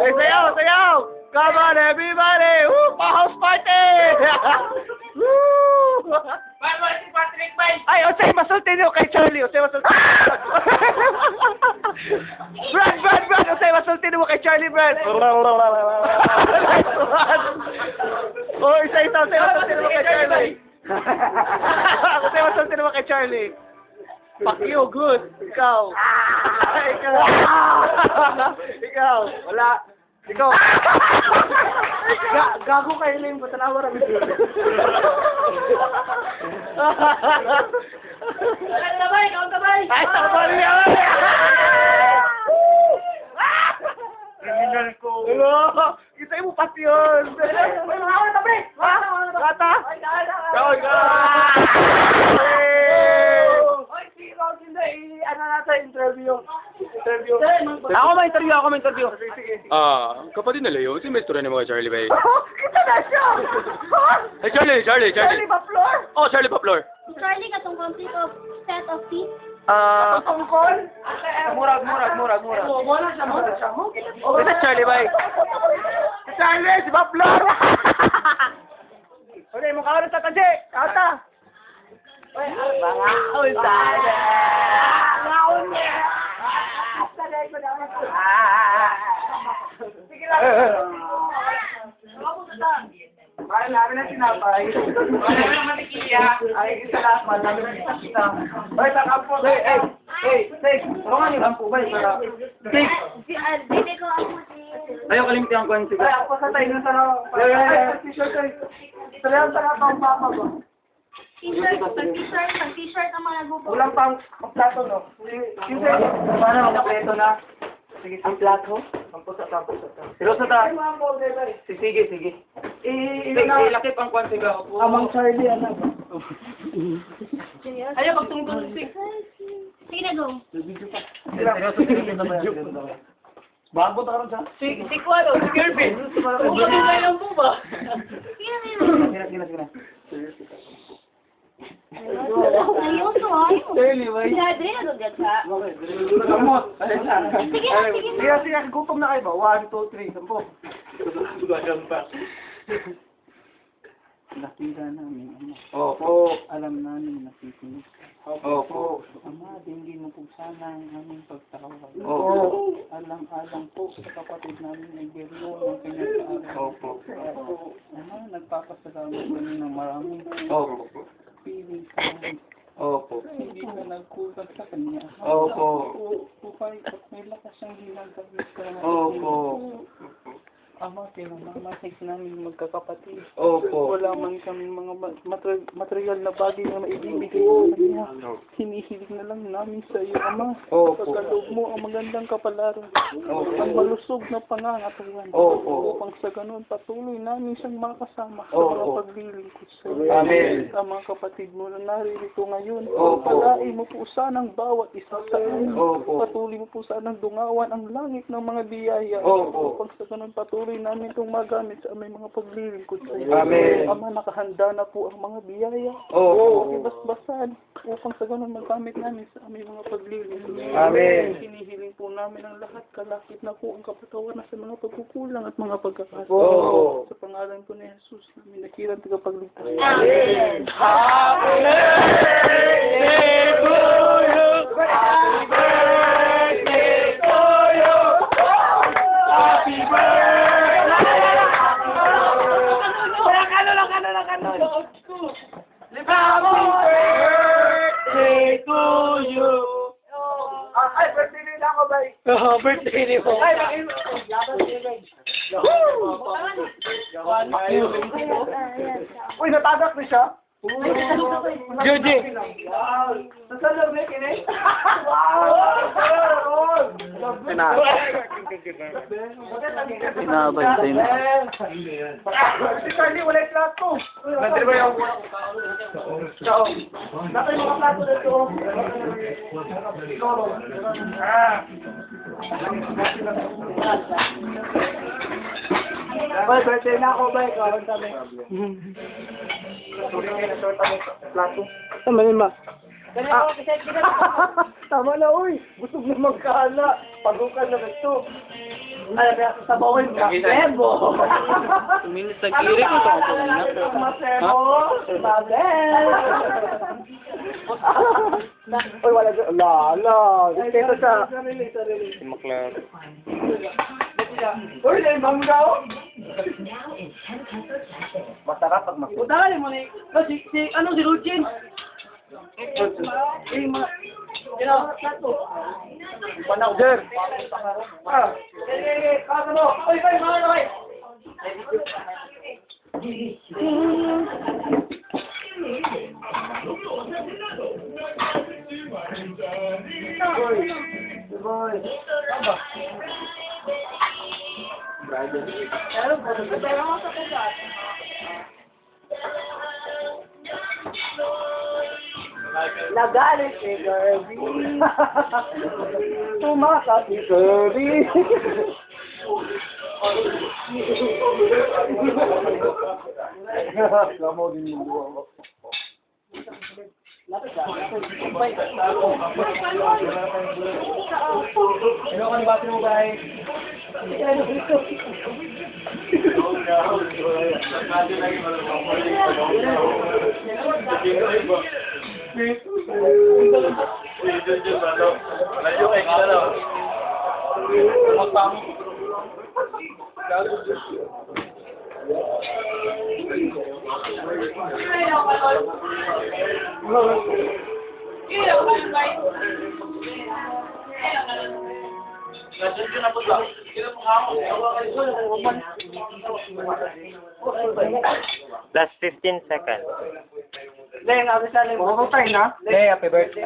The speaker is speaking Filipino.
Ay, sayaw, sayaw! Come on, everybody! Woo! Pa-house party! Woo! Si Patrick Bay! Ay, o sa'yo, masultin nyo kay Charlie. O sa'yo, masultin. Brad! O sa'yo, masultin mo kay Charlie, Brad. Nice one. O, isa-isa. O sa'yo, masultin mo kay Charlie. O sa'yo, masultin mo kay Charlie. Fuck you, good. Ikaw. Ikaw. Wala. Ikaw. Gago kayo lang. Ba't nawa rin? Tabay! Ay, tabay yan! Criminal ko! Hello! Kita mo pati yun! Gata! Oy, si Robin na ano natin, interview. Ako may interview. Kapatid nila yun, si Mr. ni mga Charlie Bay. Kita na siya! Hey, Charlie! Charlie ba, Flor? Oh, Charlie pa, Flor. Charlie, katong complete of set of teeth. Tungkol? Murag. Muna siya. Ito Charlie Bay. Charlie, si ba, Flor? Okay, mukha ka sa taji. Kata. Mga usada. Sige lang. Mahal namin na sinapay. Mahal namin na matikilya. Ay, isa lahat. Mahal namin na kita. Ay, takapos. Hey, tulungan niyo lang po ba? Bili ko ako Ayaw kalimtihan ko yung Ay, ako sa tayo na sana. Ay, t-shirt ay. Salamat sa mga pang-papa ba? Pag-t-shirt ang mga nagbubuo. Walang pang-plato, no? Sige, paano kompleto na? Sige, ang plato? Ang pusa. Pero sa ta, Ay, mga powder, ay. sige. Lakip ang kwan siga. Amang Charlie, anak. Ayaw, magtungtong. Sige na, go. Bago ta karon sa? Si Kirby. Ano lang po ba? Sige na. Sige na. Ayun to, ayun. Charlie, wait. Sinadre na doon ka. Kamot. Sige. Gutom na kayo ba? 1, 2, 3, 10. Nakita namin, Opo. alam namin nakikinig. Opo. Ama, dinggin mo po sana ang aming pagtawag. Opo. Alang-alang po sa kapatid namin ay Gerlo ng kanyang kaaral. Opo. Ama, nagpapasalamat kami ng maraming Opo. piling sa Opo. hindi na nagkulang sa kanya. Opo. Upay at may lakas ang ginagawin sa mga Opo. Ama, pinamamahay namin magkakapatid. Opo. Wala man kami mga material na bagay na maibibigay sa kanya. Hinihiling na lang namin sa iyo, Ama. Opo. Pagkaloob mo ang magandang kapalaran. Opo. Ang malusog na pangangatuan. Opo. Upang sa ganun patuloy namin siyang makasama sa Opo. mga paglilingkod sa iyo. Amen. Ang mga kapatid mo na naririto ngayon. Opo. Palain mo po sanang bawat isa sa iyo. Opo. Patuloy mo po sanang dungawan ang langit ng mga biyaya. Opo. Upang sa ganun patuloy namin itong magamit sa aming mga paglilingkod sa iyo. Amen. Ama, nakahanda na po ang mga biyaya. Opo. Ibasbasan upang sa ganun magamit namin sa aming mga paglilingkod. Amen. Hinihiling po namin ang lahat, kalakip na po ang kapatawaran sa mga pagkukulang at mga pagkakasala. Opo. Sa pangalan po ni Jesus, namin nakilang tagapagligtas. Amen. Happy birthday to you! Happy birthday to you! Happy birthday! Happy birthday to you! Ay, birthday nila ako, bay. Birthday ni mo. Ay, bakit mo? Uy, natagak na siya. Judy! Sa loob na kinay. Wow! Pinabay sa inyo. Si Charlie, wala yung plato. Nandito ba yung... Ciao. Nakay mga plato dito. Bay, birthday na ako, bay. Kawan kami. Plato. Tama yun, Ma. Tama na, uy. Busog na magkahala. Pagukan na ito. Sa bawal ka. Bebo. Tuminis sa kiri ko sa ako na. Masebo. Babel. Uy, wala dyan. Ala. Dito siya. Si Maclar. Uy, may manggaw. Masarap pag mas. Udali mo ni. Ano si Rugin? Panang, Jer. Ah. Kasa mo. Uy, mga kamay. Nagalit si Kirby. Tumakas si Kirby. Lamo din yung buwa. Ano ka ni bati mo ba eh? Last 15 seconds. Leng, ako sa leng. Happy birthday.